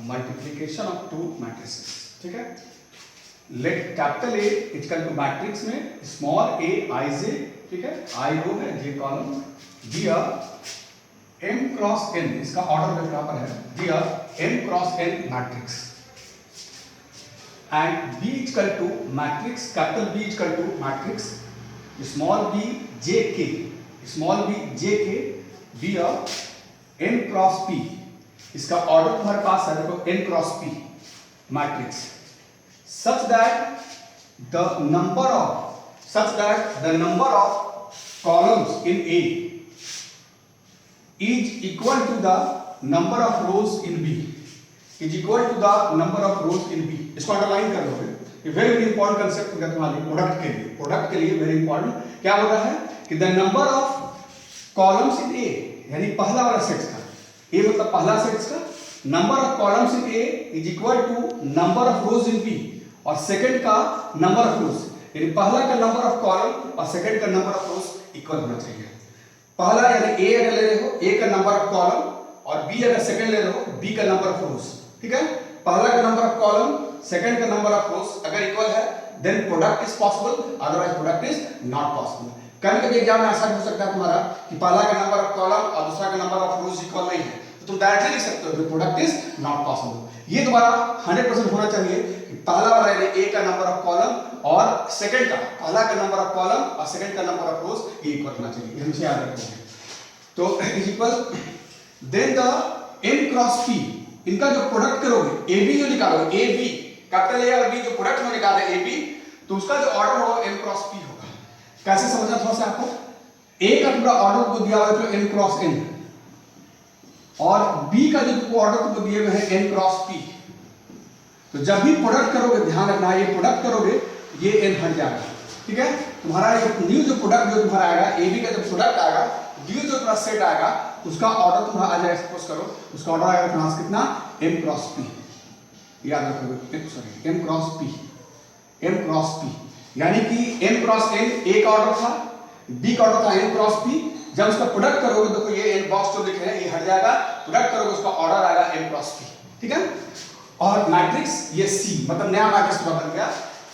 Multiplication of to matrices, ठीक है। Let capital A equal to matrix में small a i j, ठीक है, आई रो है j column, there m cross n, इसका order यहाँ पर है, there m cross n matrix and B equal to matrix capital B equal to matrix small b jk, small b jk be a n cross p, इसका order तुम्हारे पास है देखो n cross p matrix such that the number of columns in A is equal to the number of rows in B, is equal to the number of rows in B। इसको underline कर लोगे, ये very important concept होगा तुम्हारे product के लिए very important. क्या हो रहा है कि the number of columns in A, यानी पहला वाला सेट का, ए मतलब पहला सेट का number of columns in A is equal to number of rows in B, और सेकंड का नंबर ऑफ रोज, यानी पहला का नंबर ऑफ कॉलम और सेकंड का नंबर ऑफ रोज इक्वल होना चाहिए। पहला यानी ए अगर ले रहे हो, ए का नंबर ऑफ कॉलम, और बी अगर सेकंड ले रहे हो, बी का नंबर ऑफ रोज, ठीक है। पहला का नंबर ऑफ कॉलम, सेकंड का नंबर ऑफ रोज अगर इक्वल है then product is possible, otherwise product is not possible. कभी कभी एग्जाम में ऐसा हो सकता है तुम्हारा कि पहला का नंबर ऑफ कॉलम और दूसरा का नंबर ऑफ रोज इक्वल नहीं है, तो तुम डायरेक्टली लिख सकते हो प्रोडक्ट इज नॉट पॉसिबल। ये तुम्हारा 100% होना चाहिए कि पहला वाला यानी ए का नंबर ऑफ कॉलम और सेकंड का, पहला का नंबर ऑफ कॉलम और सेकंड का नंबर ऑफ रोज ये इक्वल होना चाहिए, हमेशा याद रखना है। तो is equal then the n cross p, इनका जो प्रोडक्ट करोगे ए बी जो निकालोगे, ए बी कैपिटल ए और बी जो प्रोडक्ट में निकाले ए बी, तो उसका जो ऑर्डर होगा m क्रॉस p होगा। कैसे समझना थोड़ा सा आपको, ए का पूरा ऑर्डर को दिया हुआ है तो m क्रॉस n, और b का जो ऑर्डर को दिए हुए हैं n क्रॉस p, तो जब भी प्रोडक्ट करोगे ध्यान रखना ये प्रोडक्ट करोगे ये n हट जाएगा, ठीक है। तुम्हारा ये न्यू जो प्रोडक्ट जो तुम्हारा आएगा, ए बी का जो प्रोडक्ट आएगा, न्यू जो तुम्हारा सेट आएगा, उसका ऑर्डर तुम्हारा आ जाएगा, सपोज करो उसका ऑर्डर आएगा तुम्हारा कितना, m क्रॉस p, याद रखोगे, सॉरी m क्रॉस p, यानी कि m क्रॉस n a का ऑर्डर था, b का ऑर्डर था m क्रॉस p। जब उसका प्रोडक्ट करोगे देखो ये n बॉक्स जो लिखे हैं ये हट जाएगा, प्रोडक्ट करोगे उसका ऑर्डर आएगा m क्रॉस p, ठीक है। और मैट्रिक्स ये c मतलब नया मैट्रिक्स बन गया,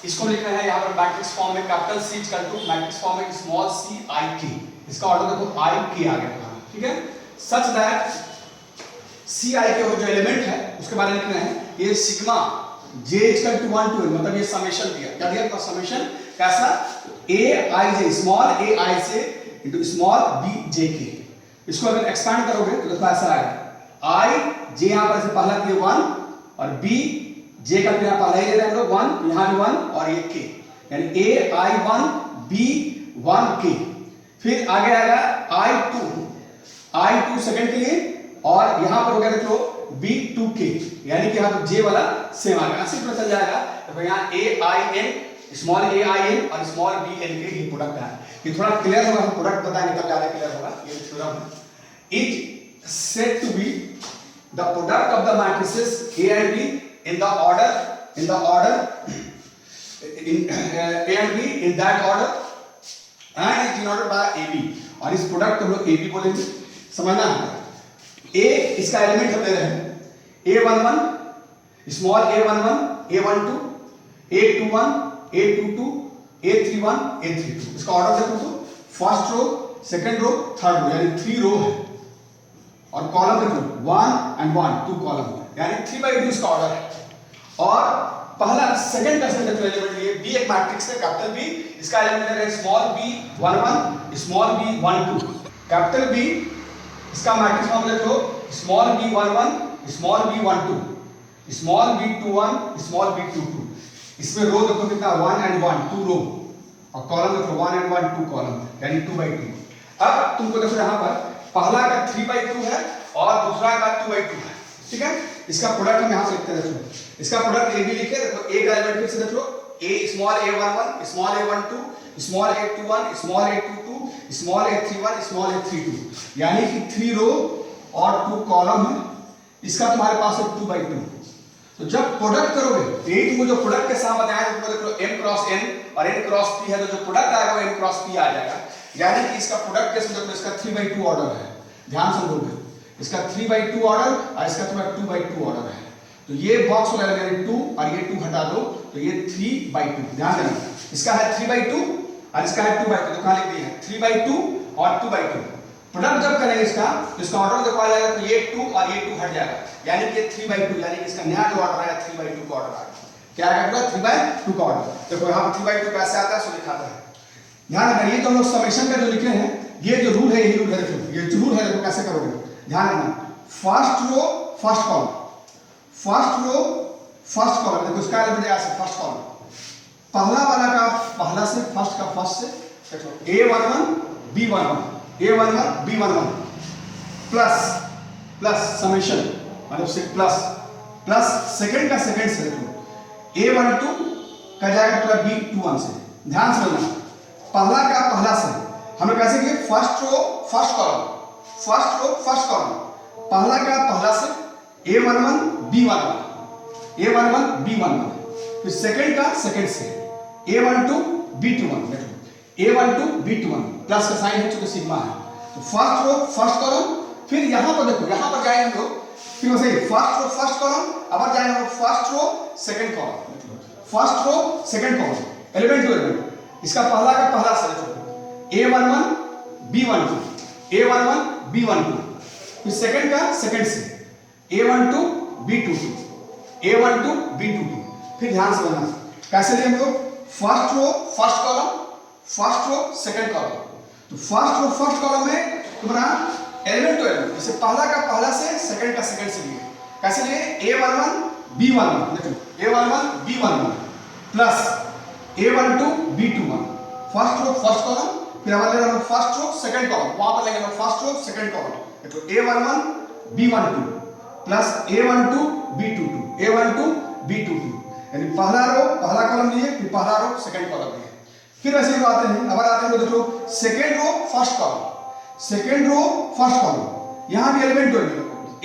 इसको लिखना है यहाँ पर मैट्रिक्स फॉर्म में capital C equal to matrix form में स्मॉल c i k, इसका ऑर्डर देखो i k आ गया, ठीक है। सच दैट सी आई के जो एलिमेंट है उसके बारे में लिखना है, ये sigma j equal to 1 to, मतलब ये समेशन दिया, क्या दिया तो समेशन कैसा, a i j small a i j into small b j k। इसको अगर एक्सपैंड करोगे तो देखो ऐसा आएगा, i j यहां पर से पहला दिए 1 और b j का यहां पहला ही ले रहे हैं हम लोग 1, यहां भी 1 और ये k, यानी a i 1 b 1 k। फिर आगे आएगा i 2 सेकंड के लिए, और यहां पर हो गया देख लो b 2 k, यानी कि यहां तो j वाला सेम आ गया, ऐसे पता चल जाएगा। तो यहां a i n small a i n और स्मॉल b n के ही प्रोडक्ट है। ये थोड़ा क्लियर होगा, हम प्रोडक्ट बताएंगे तब ज्यादा क्लियर होगा। ये theorem is said to be the product of the matrices a and b in the order in a and b in that order and is denoted by ab, और इस product को हम लोग ab बोलेंगे। समझना है, a इसका element हम ले रहे हैं a11 small a11 a12 a21 a22 a31 a32, इसका ऑर्डर देखो तो first row second row third row, यानी 3 रो है, और कॉलम देखो 1 and 1 2 कॉलम, यानी 3/2 इसका ऑर्डर है। और पहला सेकंड का सेट एलिमेंट लिए b एक मैट्रिक्स है कैपिटल B, इसका एलिमेंट है small b11 small b12, capital B इसका मैट्रिक्स फॉर्म देख लो, small b11 small b12 small b21 small b22। इसमें रो देखो कितना 1 and 1 2 रो, और कॉलम देखो 1 and 1 2 कॉलम, यानी 2/2। अब तुमको देखो यहाँ पर पहला का 3/2 है और दूसरा का 2/2 है, ठीक है। इसका प्रोडक्ट हम यहाँ से लिखते हैं, देखो इसका प्रोडक्ट ए बी लिखे, देखो ए का एलिमेंट फिर से देख लो, A small a11 small a12 small a21 small a22 small a31 small a32, यानी कि 3 रो और 2 कॉलम है। इसका तुम्हारे पास है 2/2। तो जब प्रोडक्ट करोगे, यही तुमको जो प्रोडक्ट के साथ बताया तुमको देख लो m क्रॉस n और n क्रॉस p है, तो जो प्रोडक्ट आएगा वो m क्रॉस p आ जाएगा, यानी कि इसका प्रोडक्ट कैसे देखो, इसका 3/2 ऑर्डर है, ध्यान से बोलोगे, इसका 3/2 ऑर्डर और इसका तुम्हारा 2/2 ऑर्डर है। तो ये बॉक्स वाला एलिमेंट 2 और ये 2 हटा दो तो ये 3/2। ध्यान देना, इसका है 3/2 और इसका है 2/2। तो कहां लिख दिया है 3/2 और 2/2। प्रोडक्ट जब करेंगे इसका तो इसका ऑर्डर देखा जाएगा तो ये 2 और ये 2 हट जाएगा, यानी कि 3/2, यानी कि इसका नया जो ऑर्डर है 3/2 का ऑर्डर आएगा। क्या आएगा? 3/2 का ऑर्डर। देखो यहां पर 3/2 कैसे आता है सो दिखाता है। ध्यान रखना, ये तो हम लोग समेशन का जो लिखे हैं ये जो रूल है यही रूल है। देखो ये जो रूल है देखो कैसे करोगे, ध्यान रखना। First row first column, first row first column, देखो इसका एलिमेंट ऐसे फर्स्ट कॉलम, पहला वाला का पहला से, फर्स्ट का फर्स्ट से, देखो A11 B11 A11 B11 plus plus summation मतलब से प्लस प्लस सेकंड का सेकंड से, देखो A12 का जाएगा पूरा B21 से। ध्यान से लेना, पहला का पहला से हम लोग कैसे किए, first row first column, first row first column, पहला का पहला से A11 B11 A11 B11, फिर सेकंड का सेकंड से A12 B21, देखो A12 B21 प्लस का साइन है चूंकि सिग्मा है। तो फर्स्ट रो फर्स्ट कॉलम, फिर यहां पर देखो यहां पर जाएंगे हम लोग, फिर वैसे ही फर्स्ट रो फर्स्ट कॉलम, अब जाएंगे हम लोग first row second column, first row second column, element to element, इसका पहला का पहला से देखो A11 B12 A11 B12, फिर सेकंड का सेकंड से A12 B22 A12 B22। फिर ध्यान से लेना कैसे लिए हम लोग, first row first column, first row second column. तो फर्स्ट रो फर्स्ट कॉलम में तुम्हारा एलिमेंट टू एलिमेंट, जैसे पहला का पहला से सेकंड का सेकंड से लिए, कैसे लिए A11 B11, देखो A11 B11 plus A12 B21, first row first column, फिर हमारे लेंगे फर्स्ट रो सेकंड कॉलम, वहां पर लेंगे फर्स्ट रो सेकंड कॉलम, देखो A11 B12 plus A12 B22 A12 B22, यानी पहला रो पहला कॉलम लिए, फिर पहला रो सेकंड कॉलम लिए। फिर ऐसे ही आते हैं, अब आते हैं देखो second row first column, second row first column, यहां भी एलिमेंट होंगे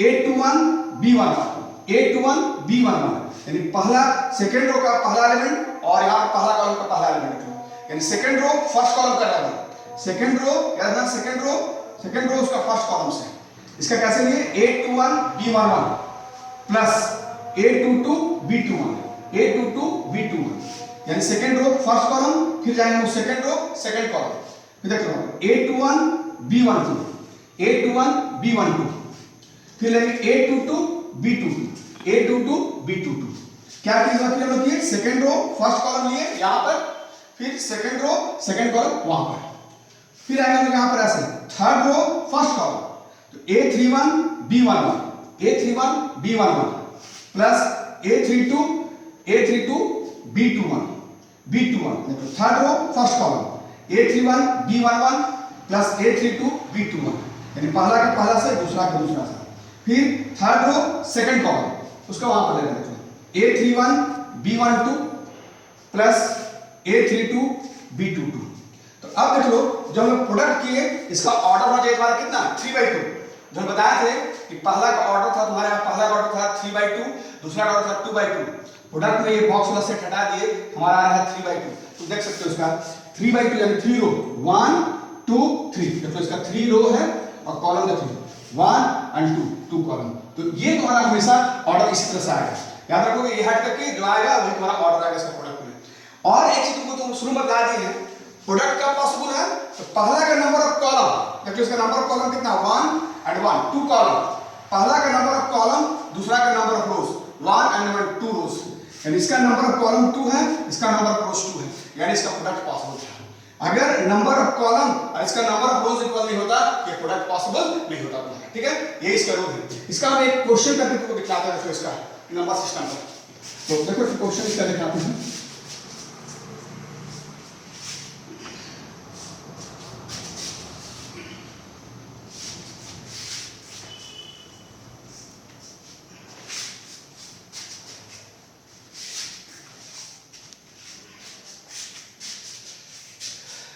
A21 B11 A21 B11, यानी पहला सेकंड रो का पहला एलिमेंट और यहां पहला कॉलम का पहला एलिमेंट, यानी सेकंड रो फर्स्ट कॉलम कर रहा है, सेकंड रो याद रखना, सेकंड रो उसका फर्स्ट कॉलम से, इसका कैसे लिए A21 B11 plus A22 B21 A22 B21, यानी सेकंड रो फर्स्ट कॉलम, फिर जाएंगे सेकंड रो सेकंड कॉलम, फिर देख लो A21 B12 A21 B12, फिर लेंगे A22 B22 A22 B22। क्या चीज बाकी हम लोग किए, सेकंड रो फर्स्ट कॉलम लिए यहां पर, फिर सेकंड रो सेकंड कॉलम वहां पर, फिर आएगा हम लोग यहां पर ऐसे थर्ड रो फर्स्ट कॉलम, तो A31 B11 A31 B11 plus A32 B21 देखो third row first column A31 B11 plus A32 B21, यानी पहला का पहला से दूसरा का दूसरा से, फिर थर्ड रो सेकंड कॉलम उसका वहां पर ले लेते हैं A31 B12 plus A32 B22। तो अब देख लो जब हम प्रोडक्ट किए इसका ऑर्डर होना चाहिए तुम्हारा कितना 3/2, जो हम बताए थे कि पहला का ऑर्डर था तुम्हारे यहाँ, पहला का ऑर्डर था 3/2, दूसरा का ऑर्डर था 2/2। प्रोडक्ट में ये बॉक्स वाला सेट हटा दिए, हमारा आ रहा है 3/2। तो देख सकते हो इसका 3/2 यानी 3 रो 1 2 3, देखो इसका 3 रो है और कॉलम देखो 1 और 2 कॉलम। तो ये तुम्हारा हमेशा ऑर्डर इसी तरह से आएगा, याद रखोगे ये हट करके जो आएगा वही तुम्हारा ऑर्डर आएगा इसका प्रोडक्ट में। और एक चीज तुमको तुम शुरू में बता दी है, प्रोडक्ट का पॉसिबल है तो पहला का नंबर ऑफ कॉलम, देखो इसका नंबर ऑफ कॉलम कितना 1 and 1 2 कॉलम, पहला का नंबर ऑफ कॉलम दूसरा का नंबर ऑफ रोज 1 and 2 रोज, यानी इसका नंबर ऑफ कॉलम 2 है, इसका नंबर ऑफ रोज 2 है, यानी इसका प्रोडक्ट पॉसिबल है। अगर नंबर ऑफ कॉलम और इसका नंबर ऑफ रोज इक्वल नहीं होता ये प्रोडक्ट पॉसिबल नहीं होता तुम्हारा, ठीक है, ये इसका रूल है। इसका हम एक क्वेश्चन करके तुमको दिखाते हैं, देखो इसका नंबर सिस्टम पर, तो देखो क्वेश्चन इसका दिखाते हैं।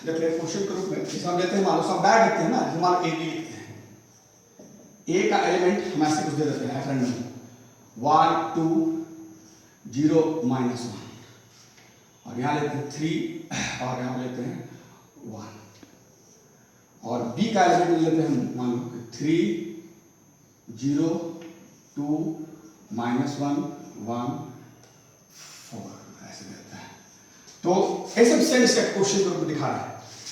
देखिए क्वेश्चन के रूप में जैसे हम लेते हैं, मान लो सब बैड लिखते हैं ना, जैसे मान लो A B लिखते हैं, A का एलिमेंट हम ऐसे कुछ दे देते हैं रैंडम 1 2 0 -1, और यहाँ लेते हैं 3 और यहाँ लेते हैं 1, और B का एलिमेंट लेते हैं मान लो 3 0 2 -1 1 4 ऐसे रहता है। तो ऐसे सेम स्टेप क्वेश्चन को दिखा रहा है।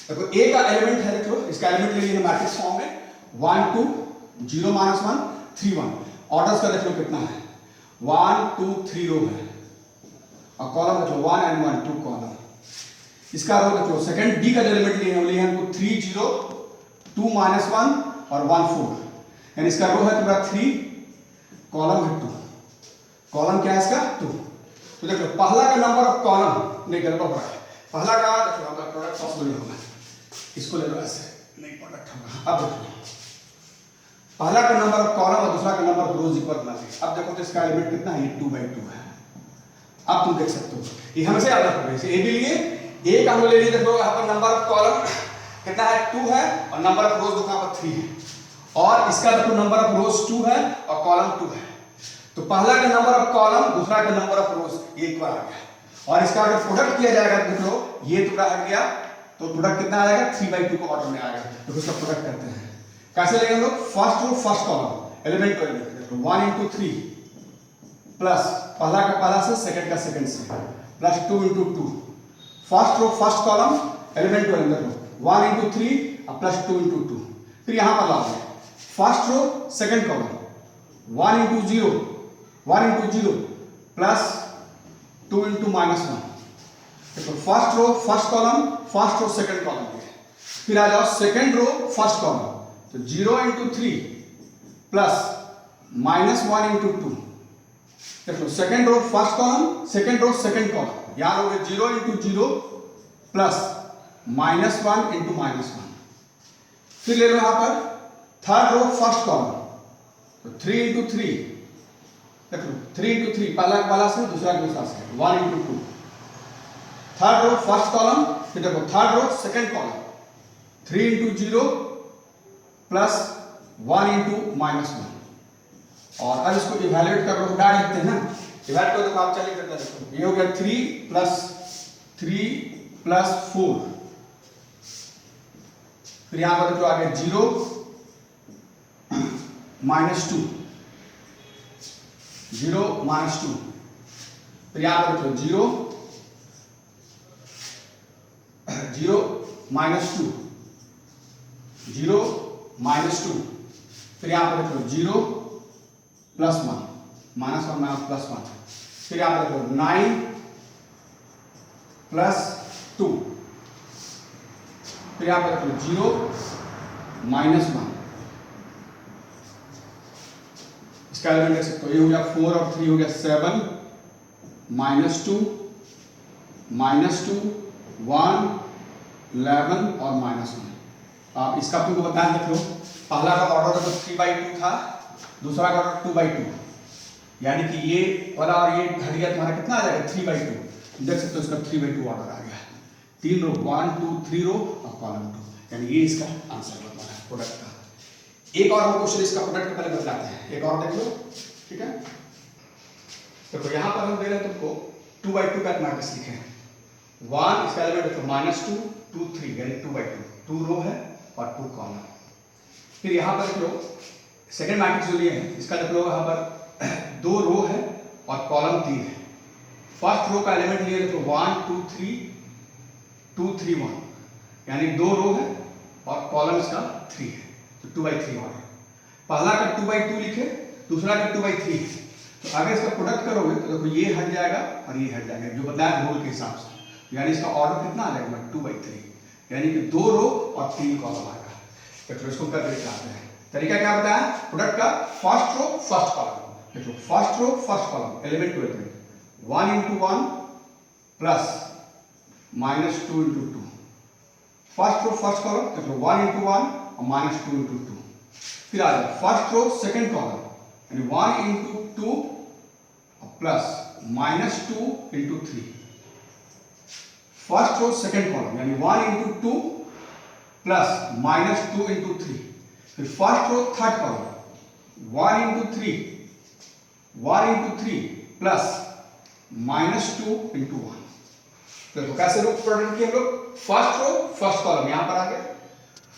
देखो ए का एलिमेंट है, देखो इसका एलिमेंट ले लिया मैट्रिक्स फॉर्म में 1 2 0 -1 3 1। ऑर्डर्स का देख लो कितना है, 1 2 3 रो है और कॉलम देख लो 1 and 1 2 कॉलम। इसका रो देख लो सेकंड बी का जो एलिमेंट लिए हैं हमको 3 0 2 -1 और 1 4, यानी इसका रो है तुम्हारा 3, कॉलम है 2। कॉलम क्या है इसका 2। तो देखो पहला का नंबर ऑफ कॉलम नहीं गलत हो रहा है। पहला का देखो हमारा प्रोडक्ट पॉसिबल होगा, इसको ले लो ऐसे, नहीं प्रोडक्ट होगा। अब देखो पहला का नंबर ऑफ कॉलम और दूसरा का नंबर ऑफ रोज इक्वल ना है। अब देखो तो इसका एलिमेंट कितना है, ये 2/2 है। अब तुम देख सकते हो, ये हमेशा याद रखोगे। इसे ए भी लिए, ए का हम ले लिए, देखो यहाँ पर नंबर ऑफ कॉलम कितना है 2 है और नंबर ऑफ रोज देखो यहाँ पर 3 है, और इसका देखो नंबर ऑफ रोज 2 है और कॉलम 2 है। तो पहला का नंबर ऑफ कॉलम दूसरा का नंबर ऑफ रोज ये इक्वल आ गया, और इसका अगर प्रोडक्ट किया जाएगा देख लो ये टुकड़ा हट गया तो प्रोडक्ट कितना आएगा 3/2 को ऑर्डर में आएगा। तो उसका प्रोडक्ट करते हैं कैसे लेंगे हम लोग, first row first column element to element देखो 1 into 3 प्लस पहला का पहला से सेकंड का सेकंड से plus 2 into 2। First row first column element to element देखो 1 into 3 और प्लस 2 into 2। फिर यहां पर लाओ first row second column 1 into 0 1 into 0 plus 2 into -1। देखो first row first column first row second column है। फिर आ जाओ सेकंड रो फर्स्ट कॉलम, तो 0 into 3 प्लस -1 into 2। देखो second row first column second row second column, यहां हो गए 0 into 0 plus -1 into -1। फिर ले लो यहां पर थर्ड रो फर्स्ट कॉलम, तो 3 into 3 देखो 3 into 3 पहला वाला से दूसरा दूसरा से 1 into 2। Third row first column, फिर देखो third row second column 3 into 0 plus 1 into -1। और अब इसको इवैल्यूएट कर लो, डाल लिखते हैं ना, इवैल्यूएट करो तो आप चलिए करते हैं। ये हो गया 3 प्लस 4, फिर यहां पर देखो आ गया 0 -2 0 -2, फिर यहां पर देखो 0 0 -2 0 -2, फिर यहां पर देखो 0 +1 -1 +1, फिर यहां पर देखो 9 +2, फिर यहां पर देखो 0 -1। इसका एलिमेंट देख सकते हो, ये हो गया 4 और 3 हो गया 7 -2 1 11 और -1। इसका तुमको बताया देख लो, पहला का ऑर्डर तो 3/2 था, दूसरा का ऑर्डर 2/2, यानी कि ये वाला और ये घट गया तुम्हारा कितना आ जाएगा 3/2। देख सकते हो इसका 3/2 ऑर्डर आ गया, 3 रो 1 2 3 रो और कॉलम 2, यानी ये इसका आंसर बता है प्रोडक्ट का। एक और हम क्वेश्चन इसका प्रोडक्ट का पहले बताते हैं, एक और देख लो, ठीक है। देखो यहां पर हम दे रहे हैं तुमको 2/2 का मैट्रिक्स लिखे हैं, 1 इसका एलिमेंट देखो -2 2 3 यानी 2/2, 2 रो है और 2 कॉलम। फिर यहां पर देख लो सेकंड मैट्रिक्स जो लिए हैं इसका देख लो यहां पर 2 रो है और कॉलम 3 है। फर्स्ट रो का एलिमेंट लिए देखो 1 2 3 2 3 1, यानी 2 रो है और कॉलम इसका 3 है, तो 2/3 ऑर्डर। पहला का 2/2 लिखे, दूसरा का 2/3 है। तो अगर इसका प्रोडक्ट करोगे तो देखो ये हट जाएगा और ये हट जाएगा, जो बताया रूल के हिसाब से, यानी इसका ऑर्डर कितना आ जाएगा 2/3, यानी कि 2 रो और 3 कॉलम आएगा। तो इसको करके दिखाते हैं, तरीका क्या बताया प्रोडक्ट का, फर्स्ट रो फर्स्ट कॉलम। देखो first row first column element to element 1 into 1 plus -2 into 2। First row first column देखो 1 into 1 और -2 into 2। फिर आ जाए फर्स्ट रो सेकंड कॉलम यानी 1 into 2 plus -2 into 3। First row second column यानी 1 into 2 plus -2 into 3। फिर first row third column 1 into 3 plus -2 into 1। देखो कैसे लोग प्रोडक्ट किए हम लोग, फर्स्ट रो फर्स्ट कॉलम यहां पर आ गया,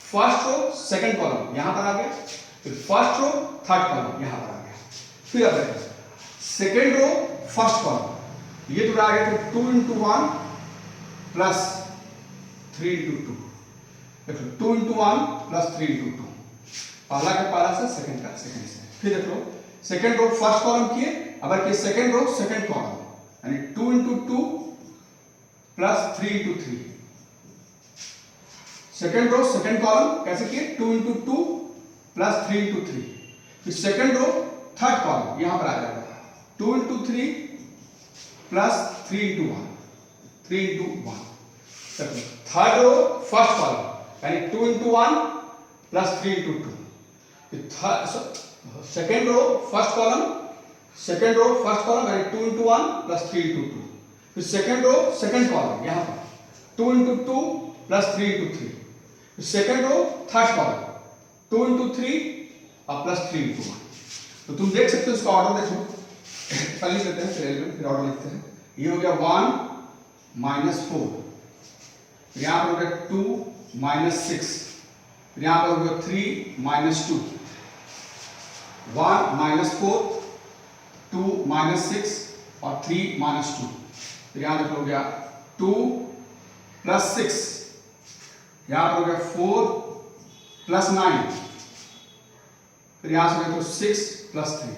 फर्स्ट रो सेकंड कॉलम यहां पर आ गया, फिर फर्स्ट रो थर्ड कॉलम यहां पर आ गया। फिर अब देखो सेकेंड रो फर्स्ट कॉलम, ये तो आ गया तो 2 into 1 प्लस 3 into 2, देखो 2 into 1 प्लस 3 into 2, पहला का पहला से सेकंड का सेकंड से। फिर देख लो सेकंड रो फर्स्ट कॉलम किए, अब किए सेकंड रो सेकंड कॉलम, यानी 2 into 2 plus 3 into 3, second row second column कैसे किए 2 into 2 प्लस 3 into 3, फिर सेकंड रो थर्ड कॉलम यहां पर आ जाएगा 2 into 3 plus 3 into 1, 3 into 1। Third row first column यानी 2 into 1 plus 3 into 2, second row first column यानी 2 into 1 plus 3 into 2, फिर second row second column यहां पर 2 into 2 प्लस 3 into 3, फिर second row third column 2 into 3 और प्लस 3 into 1। तो तुम देख सकते हो इसका ऑर्डर देखो, पहले लिख लेते हैं फिर एलिमेंट फिर ऑर्डर लिखते हैं। ये हो गया 1 minus 4, फिर यहाँ पर हो गया 2 minus 6, फिर यहाँ पर हो गया 3 minus 2, 1 minus 4, 2 minus 6 और 3 minus 2, फिर यहाँ देखो हो गया 2 plus 6, यहाँ पर हो गया 4 plus 9, फिर यहाँ से देखो 6 plus 3,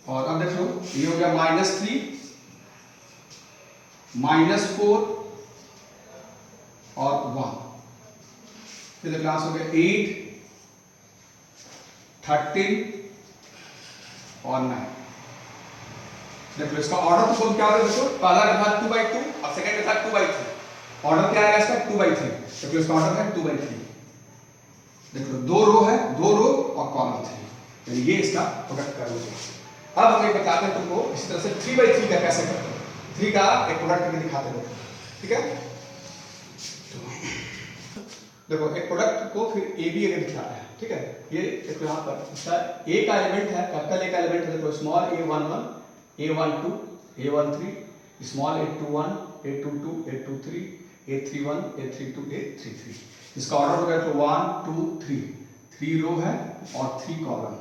और अब देख लो ये हो गया -3 -4 और 1, फिर देखो हो गया 8 13 और 9। देखो इसका ऑर्डर तो क्या होगा, देखो पहला का था 2/2 और सेकंड का था 2/3, ऑर्डर क्या है इसका 2/3, देखो इसका ऑर्डर है 2/3। देखो दो रो है, दो रो और कॉलम 3, यानी ये इसका प्रोडक्ट का रूप है। अब हम ये बताते हैं तुमको इसी तरह से 3/3 का कैसे करते हैं, 3 का एक प्रोडक्ट करके दिखाते हैं, ठीक है। देखो एक प्रोडक्ट को फिर ए बी अगर दिखाते हैं, ठीक है। ये देखो यहाँ पर इसका ए का एलिमेंट है, कैपिटल ए का एलिमेंट है, देखो small a11 a12 a13, small a21 a22 a23 a31 a32 a33, इसका ऑर्डर हो गया तो 1 2 3, 3 रो है और 3 कॉलम।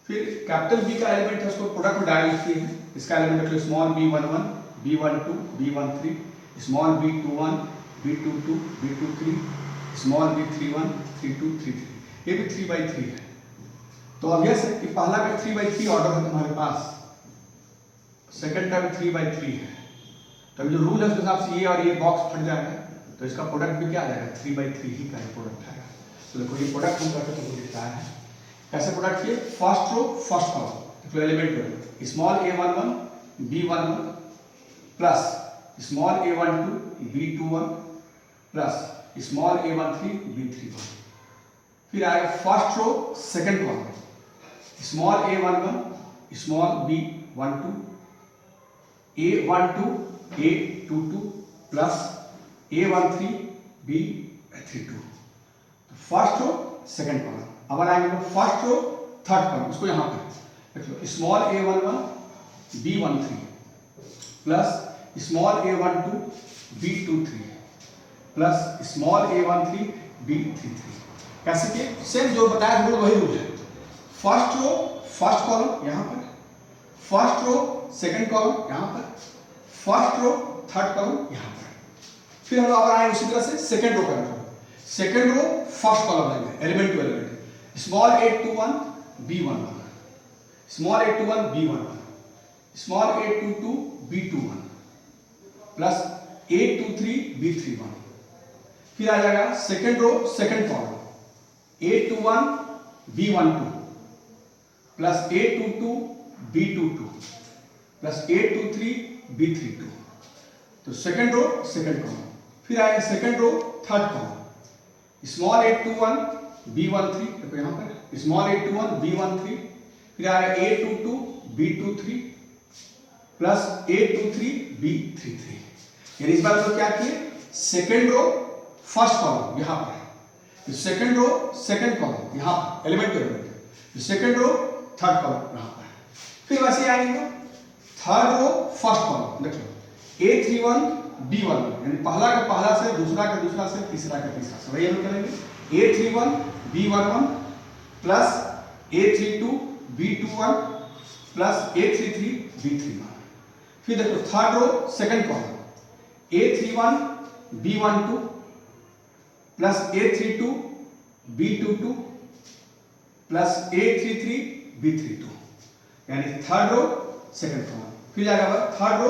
फिर कैपिटल बी का एलिमेंट है, उसको प्रोडक्ट में डाल लिखते हैं, इसका एलिमेंट है small b11 b12 b13, small b21 b22 b23, small b31 32 33, ये भी 3/3 है। तो ऑब्वियस है कि पहला का 3/3 ऑर्डर है तुम्हारे पास, सेकंड का भी 3/3 है, तो जो रूल है उस हिसाब से ये और ये बॉक्स फट जाएगा, तो इसका प्रोडक्ट भी क्या आ जाएगा 3/3 ही का प्रोडक्ट आएगा। तो देखो ये प्रोडक्ट हम करके तुमको दिख रहा है, कैसे प्रोडक्ट किए, फर्स्ट रो फर्स्ट कॉलम, देखो element small a11 b11 plus small a12 b21 plus small a13 b31, फिर आएगा first row second column small a11 small b12 a12 a22 plus a13 b32, first row second column. अब आएंगे first row third column, उसको यहां पर देख लो small a11 b13 plus small a12 b23 plus small a13 b33, कैसे किए, same जो बताया था वही रूल है, फर्स्ट रो फर्स्ट कॉलम यहां पर, फर्स्ट रो सेकंड कॉलम यहां पर, फर्स्ट रो थर्ड कॉलम यहां पर। फिर हम अब आए उसी तरह से सेकंड रो का, सेकंड रो फर्स्ट कॉलम लेंगे element to element, small a21 b11 small a21 b11 small a22 b21 plus a23 b31, फिर आ जाएगा second row second column a21 b12 plus a22 b22 plus a23 b32, तो second row second column. फिर आएगा second row third column small a21 b13, देखो यहाँ पर small a21 b13, फिर आएगा a22 b23 plus a23 b33, यानी इस बार तो क्या किए, सेकंड रो फर्स्ट कॉलम यहाँ पर, सेकंड रो सेकंड कॉलम यहाँ पर element to element, second row third column यहाँ पर। फिर वैसे आएंगे थर्ड रो फर्स्ट कॉलम, देख लो a31 b11, यानी पहला का पहला से, दूसरा का दूसरा से, तीसरा का तीसरा से, वही हम करेंगे a31 b11 plus a32 B21 plus A33 B31। फिर देखो third row second column A31 B12 plus A32 B22 plus A33 B32, यानी थर्ड रो सेकंड कॉलम। फिर जाएगा third row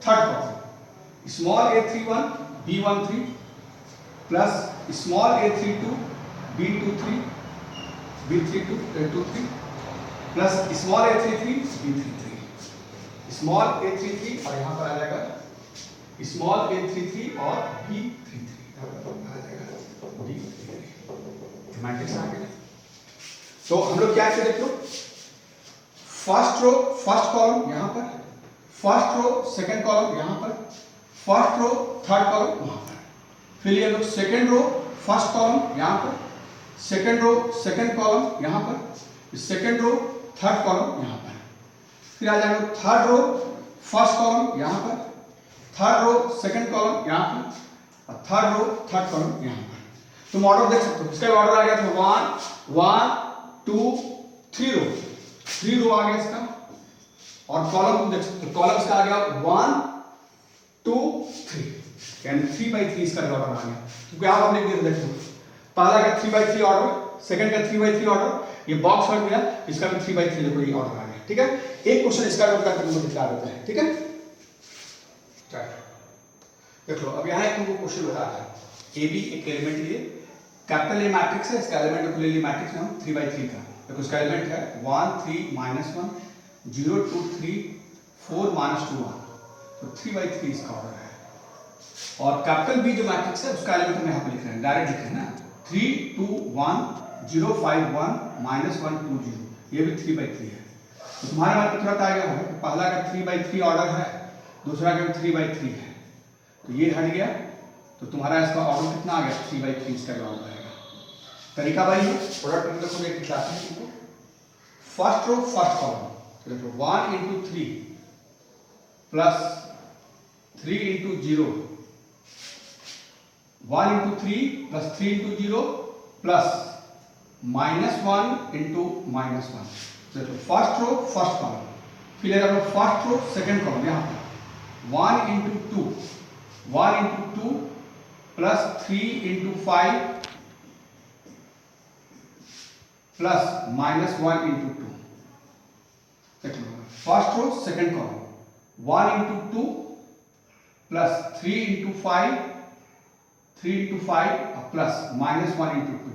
third column small A31 B13 plus small A32 B23 plus small A33 B33, small A33 और यहां पर आ जाएगा small A33 और B33 matrix आ गया। तो हम लोग क्या देख लो, फर्स्ट रो फर्स्ट कॉलम यहां पर, फर्स्ट रो सेकंड कॉलम यहां पर, फर्स्ट रो थर्ड कॉलम वहां पर। फिर ये लोग सेकंड रो फर्स्ट कॉलम यहां पर, सेकंड रो सेकंड कॉलम यहां पर, सेकंड रो थर्ड कॉलम यहां पर। फिर आ जाएगा थर्ड रो फर्स्ट कॉलम यहां पर, थर्ड रो सेकंड कॉलम यहां पर और थर्ड रो थर्ड कॉलम यहां पर। तुम ऑर्डर देख सकते हो, इसका ऑर्डर आ गया था 1 1 2 3 रो, 3 रो आ गया इसका। और कॉलम तुम देख सकते हो, कॉलम इसका आ गया 1 2 3, यानी 3/3 इसका ऑर्डर आ गया। क्योंकि आप अपने देख देखो, पहला का 3/3 ऑर्डर, सेकंड का 3/3 ऑर्डर, ये बॉक्स हट गया, इसका भी 3/3 देखो ये ऑर्डर आ गया। ठीक है, एक क्वेश्चन इसका नोट करके तुमको दिखा देते हैं। ठीक है, देख लो। अब यहाँ एक तुमको क्वेश्चन बता रहा है, ए बी एक एलिमेंट लिए, कैपिटल ए मैट्रिक्स है, इसका एलिमेंट को ले लिए मैट्रिक्स में हम 3/3 का। देखो इसका एलिमेंट है 1 3 -1 0 2 3 4 -2 1, तो 3/3 इसका ऑर्डर है। और कैपिटल बी जो मैट्रिक्स है उसका एलिमेंट हम यहाँ पे लिख रहे हैं, डायरेक्ट लिख रहे हैं ना, 3 2 1 0 5 1 -1 2 0, ये भी 3/3 है। तो तुम्हारे बात में तुरंत आ गया है, पहला का 3/3 ऑर्डर है, दूसरा का 3/3 है, तो ये हट गया, तो तुम्हारा इसका ऑर्डर कितना आ गया 3/3 इसका ऑर्डर आएगा। तरीका भाई है, प्रोडक्ट में देखो एक क्लास में तुमको फर्स्ट रो फर्स्ट कॉलम, तो देखो 1 × 3 प्लस 3 × 0, 1 × 3 प्लस 3 × 0 प्लस -1 × -1, देखो फर्स्ट रो फर्स्ट कॉलम। फिर अगर फर्स्ट रो सेकंड कॉलम यहाँ पर 1 × 2 प्लस 3 × 5 प्लस -1 × 2, देख लो first row second column 1 × 2 plus 3 × 5 plus -1 × 2।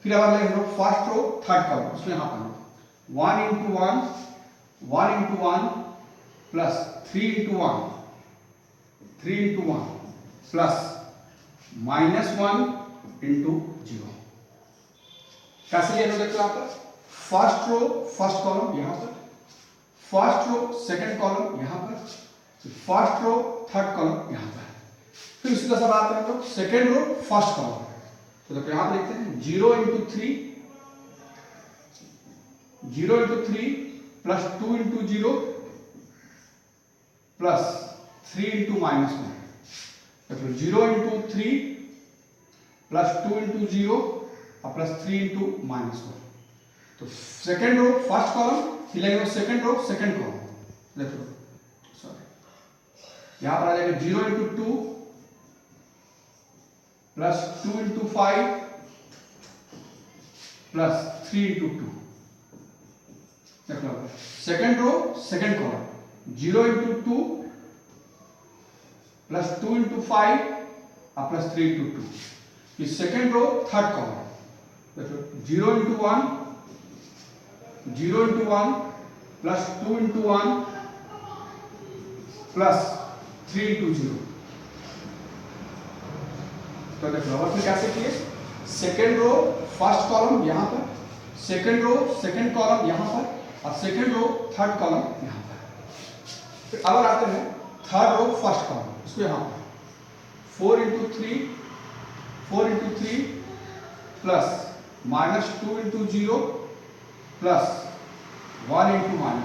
फिर अब हम लोग फर्स्ट रो थर्ड कॉलम, उसमें यहाँ पर 1 × 1 प्लस 3 × 1 प्लस -1 × 0। कैसे लिया देखो यहाँ पर, फर्स्ट रो फर्स्ट कॉलम यहाँ पर, फर्स्ट रो सेकंड कॉलम यहाँ पर, फर्स्ट रो थर्ड कॉलम यहाँ पर। फिर उसी तरह से बात करें तो सेकंड रो फर्स्ट कॉलम, तो देखो यहाँ पर लिखते हैं 0 × 3 प्लस 2 × 0 प्लस 3 × -1, देखो 0 × 3 प्लस 2 × 0 और प्लस 3 × -1। तो सेकंड रो फर्स्ट कॉलम, फिर लगेगा सेकंड रो सेकंड कॉलम, देखो सॉरी यहाँ पर आ जाएगा 0 × 2 प्लस 2 × 5 प्लस 3 × 2, देखो second row second column 0 × 2 plus 2 × 5 और प्लस 3 × 2। फिर सेकंड रो थर्ड कॉलम, देखो 0 × 1 प्लस 2 × 1 प्लस 3 × 0। तो देखो और फिर कैसे किए, सेकंड रो फर्स्ट कॉलम यहाँ पर, सेकंड रो सेकंड कॉलम यहाँ पर और सेकंड रो थर्ड कॉलम यहाँ पर। फिर अब आते हैं थर्ड रो फर्स्ट कॉलम, इसको यहाँ पर 4 × 3 प्लस -2 × 0 प्लस 1 × -1,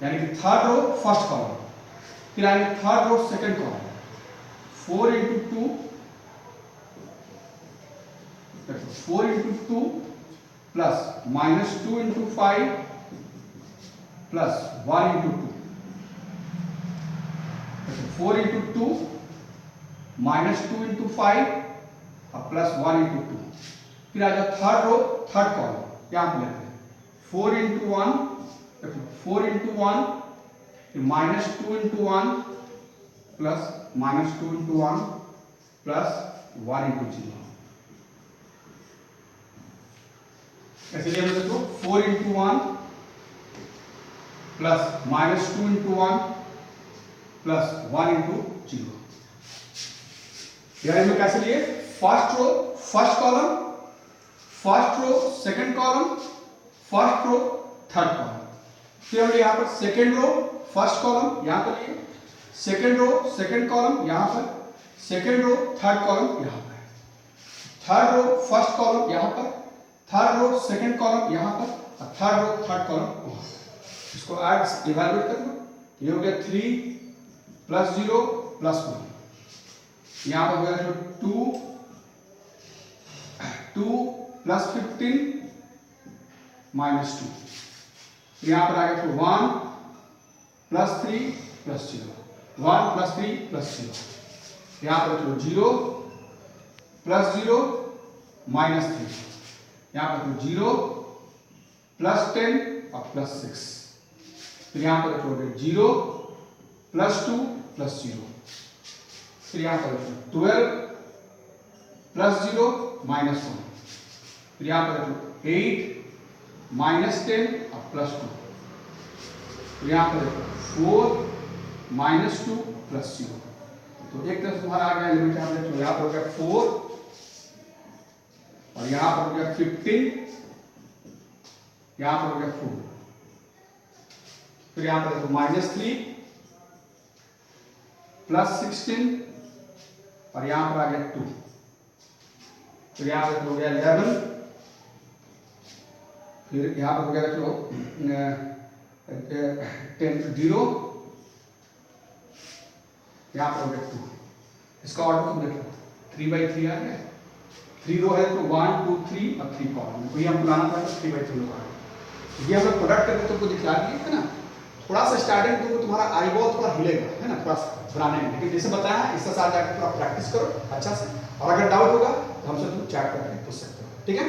यानी कि थर्ड रो फर्स्ट कॉलम। फिर आएंगे third row second column 4 × 2 4 × 2 plus -2 into 5 plus 1 into 2, 4 into 2 -2 into 5 और प्लस 1 इंटू 2। फिर आ जाओ थर्ड रो थर्ड कॉलम, यहाँ पे लेते हैं 4 इंटू 1, 4 इंटू 1 फिर -2 into 1 plus -2 into 1 plus 1 into 0। इसलिए हम देखो 4 into 1 plus -2 into 1 plus 1 into 0। यानी में कैसे लिए first row first column, first row second column, first row third column. फिर हमने यहाँ पर सेकंड रो फर्स्ट कॉलम यहाँ पर लिए, सेकंड रो सेकंड कॉलम यहाँ पर, सेकंड रो थर्ड कॉलम यहाँ पर, थर्ड रो फर्स्ट कॉलम यहाँ पर, थर्ड रो सेकंड कॉलम यहाँ पर और थर्ड रो थर्ड कॉलम वहाँ पर। इसको ऐड इवैल्यूएट कर लो, ये हो गया 3 प्लस 0 प्लस 1, यहाँ पर हो गया 2 प्लस 15 माइनस 2, यहाँ पर आ गया 1 प्लस 3 प्लस 0, 1 प्लस 3 प्लस 0, यहाँ पर 0 प्लस 0 माइनस 3, यहाँ पर 0 प्लस 10 और प्लस 6, फिर यहाँ पर रखोगे 0 प्लस 2 प्लस 0, फिर यहाँ पर 12 प्लस 0 माइनस 1, फिर यहाँ पर 8 माइनस 10 और प्लस 2, फिर यहाँ पर 4 माइनस 2 प्लस 0। तो एक तरफ तुम्हारा आ गया लिमिट, यहाँ पर हो गया 4 और यहाँ पर हो गया 15, यहाँ पर हो गया 4, फिर यहाँ पर देखो -3 प्लस 16 और यहाँ पर आ गया 2, फिर यहाँ पर हो गया 11, फिर यहाँ पर हो गया देखो 0, यहाँ पर हो गया 2। इसका ऑर्डर तुम देखो 3/3 आ गया, 3 रो है तो 1 2 3 और 3 कॉलम, तो ये हमको लाना था 3/3 रो। ये हम लोग प्रोडक्ट करके तुमको दिखला दिए है ना। थोड़ा सा स्टार्टिंग तुमको तुम्हारा आई बॉल थोड़ा हिलेगा है ना, थोड़ा सा बनाने में, लेकिन जैसे बताया इसके साथ जाकर थोड़ा प्रैक्टिस करो अच्छा से, और अगर डाउट होगा तो हमसे तुम चैट करके पूछ सकते हो, ठीक है।